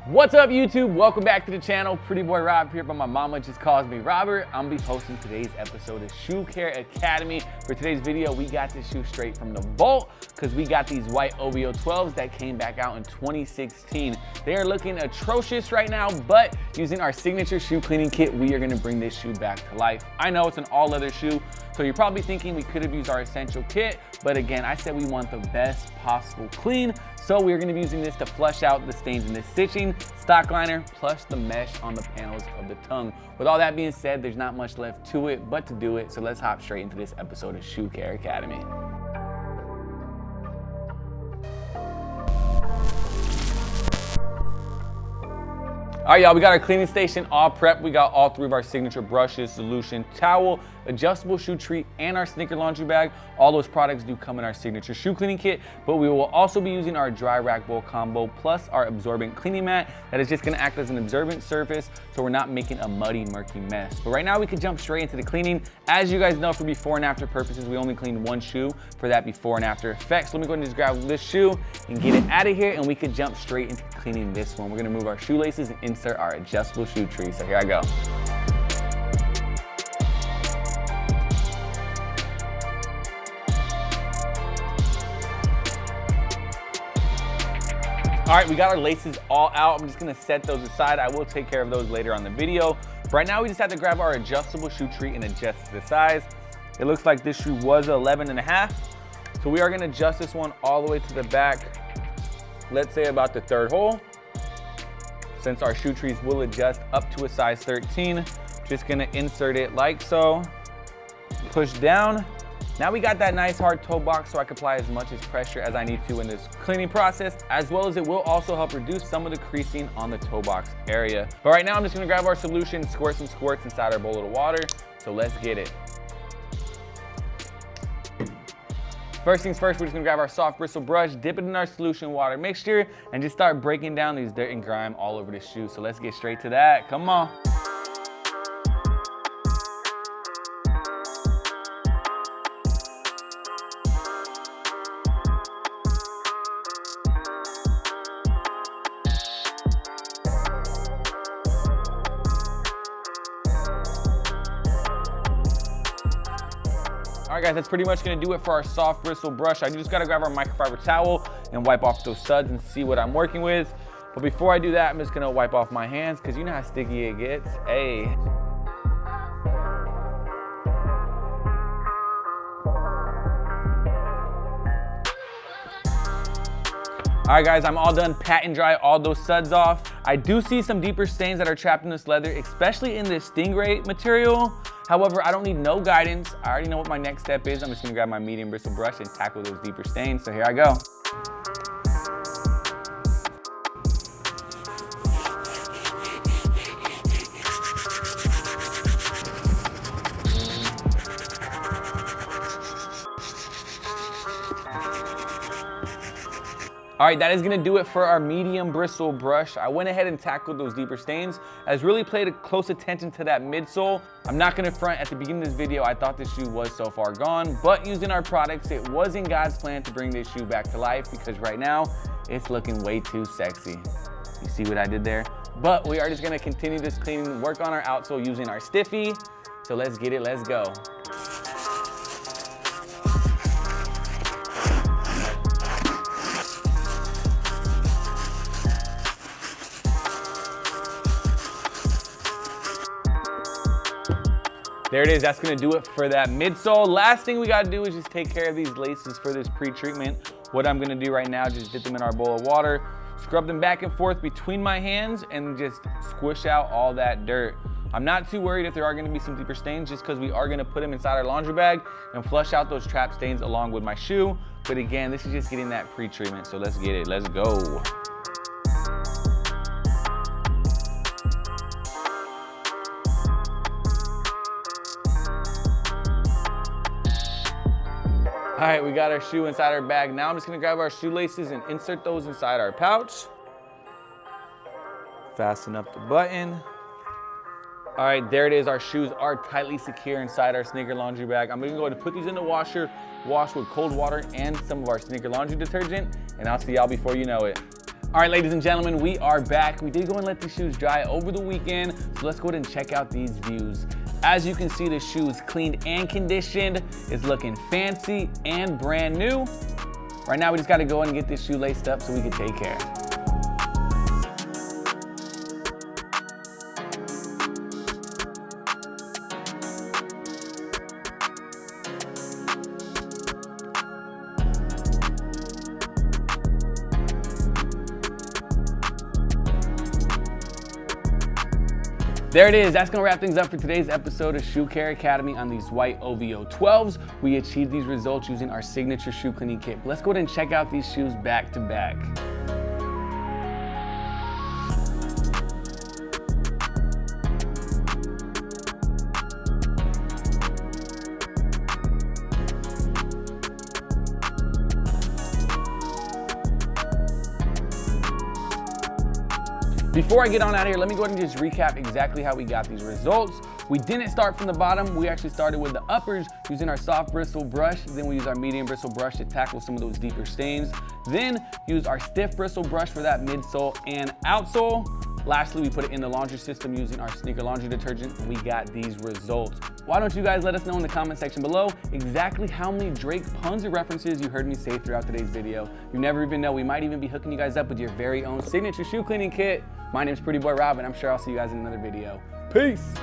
What's up, YouTube? Welcome back to the channel. Pretty boy Rob here, but my mama just calls me Robert. I'm gonna be hosting today's episode of Shoe Care Academy. For today's video, we got this shoe straight from the vault because we got these white OVO 12s that came back out in 2016. They are looking atrocious right now, but using our signature shoe cleaning kit, we are gonna bring this shoe back to life. I know it's an all leather shoe, so you're probably thinking we could have used our essential kit, but again, I said we want the best possible clean. So we're gonna be using this to flush out the stains in the stitching, stock liner, plus the mesh on the panels of the tongue. With all that being said, there's not much left to it but to do it. So let's hop straight into this episode of Shoe Care Academy. All right, y'all, we got our cleaning station all prepped. We got all three of our signature brushes, solution, towel, adjustable shoe treat, and our sneaker laundry bag. All those products do come in our signature shoe cleaning kit, but we will also be using our dry rack bowl combo plus our absorbent cleaning mat that is just gonna act as an absorbent surface so we're not making a muddy, murky mess. But right now we can jump straight into the cleaning. As you guys know, for before and after purposes, we only cleaned one shoe for that before and after effect. So let me go ahead and just grab this shoe and get it out of here, and we could jump straight into cleaning this one. We're gonna move our shoelaces and insert our adjustable shoe tree. So here I go. All right, we got our laces all out. I'm just gonna set those aside. I will take care of those later on the video. Right now, we just have to grab our adjustable shoe tree and adjust the size. It looks like this shoe was 11.5. So we are gonna adjust this one all the way to the back. Let's say about the third hole. Since our shoe trees will adjust up to a size 13, just gonna insert it like so, push down. Now we got that nice hard toe box so I can apply as much as pressure as I need to in this cleaning process, as well as it will also help reduce some of the creasing on the toe box area. But right now I'm just gonna grab our solution, squirt some squirts inside our bowl of water. So let's get it. First things first, we're just gonna grab our soft bristle brush, dip it in our solution water mixture, and just start breaking down these dirt and grime all over the shoe. So let's get straight to that. Come on. All right, guys, that's pretty much gonna do it for our soft bristle brush. I just gotta grab our microfiber towel and wipe off those suds and see what I'm working with. But before I do that, I'm just gonna wipe off my hands because you know how sticky it gets. Hey. All right, guys, I'm all done pat and dry all those suds off. I do see some deeper stains that are trapped in this leather, especially in this stingray material. However, I don't need no guidance. I already know what my next step is. I'm just gonna grab my medium bristle brush and tackle those deeper stains. So here I go. All right, that is gonna do it for our medium bristle brush. I went ahead and tackled those deeper stains. I really paid close attention to that midsole. I'm not gonna front, at the beginning of this video, I thought this shoe was so far gone, but using our products, it was in God's plan to bring this shoe back to life because right now, it's looking way too sexy. You see what I did there? But we are just gonna continue this cleaning, work on our outsole using our stiffy. So let's get it, let's go. There it is, that's gonna do it for that midsole. Last thing we gotta do is just take care of these laces for this pre-treatment. What I'm gonna do right now, just dip them in our bowl of water, scrub them back and forth between my hands, and just squish out all that dirt. I'm not too worried if there are gonna be some deeper stains just because we are gonna put them inside our laundry bag and flush out those trap stains along with my shoe. But again, this is just getting that pre-treatment, so let's get it, let's go. All right, we got our shoe inside our bag. Now I'm just gonna grab our shoelaces and insert those inside our pouch. Fasten up the button. All right, there it is. Our shoes are tightly secure inside our sneaker laundry bag. I'm gonna go ahead and put these in the washer, wash with cold water and some of our sneaker laundry detergent, and I'll see y'all before you know it. All right, ladies and gentlemen, we are back. We did go and let these shoes dry over the weekend, so let's go ahead and check out these views. As you can see, the shoe is cleaned and conditioned. It's looking fancy and brand new. Right now, we just gotta go in and get this shoe laced up so we can take care. There it is. That's gonna wrap things up for today's episode of Shoe Care Academy on these white OVO 12s. We achieved these results using our signature shoe cleaning kit. Let's go ahead and check out these shoes back to back. Before I get on out of here, let me go ahead and just recap exactly how we got these results. We didn't start from the bottom. We actually started with the uppers using our soft bristle brush. Then we used our medium bristle brush to tackle some of those deeper stains. Then use our stiff bristle brush for that midsole and outsole. Lastly, we put it in the laundry system using our sneaker laundry detergent, and we got these results. Why don't you guys let us know in the comment section below exactly how many Drake puns or references you heard me say throughout today's video. You never even know, we might even be hooking you guys up with your very own signature shoe cleaning kit. My name's Pretty Boy Rob, and I'm sure I'll see you guys in another video. Peace.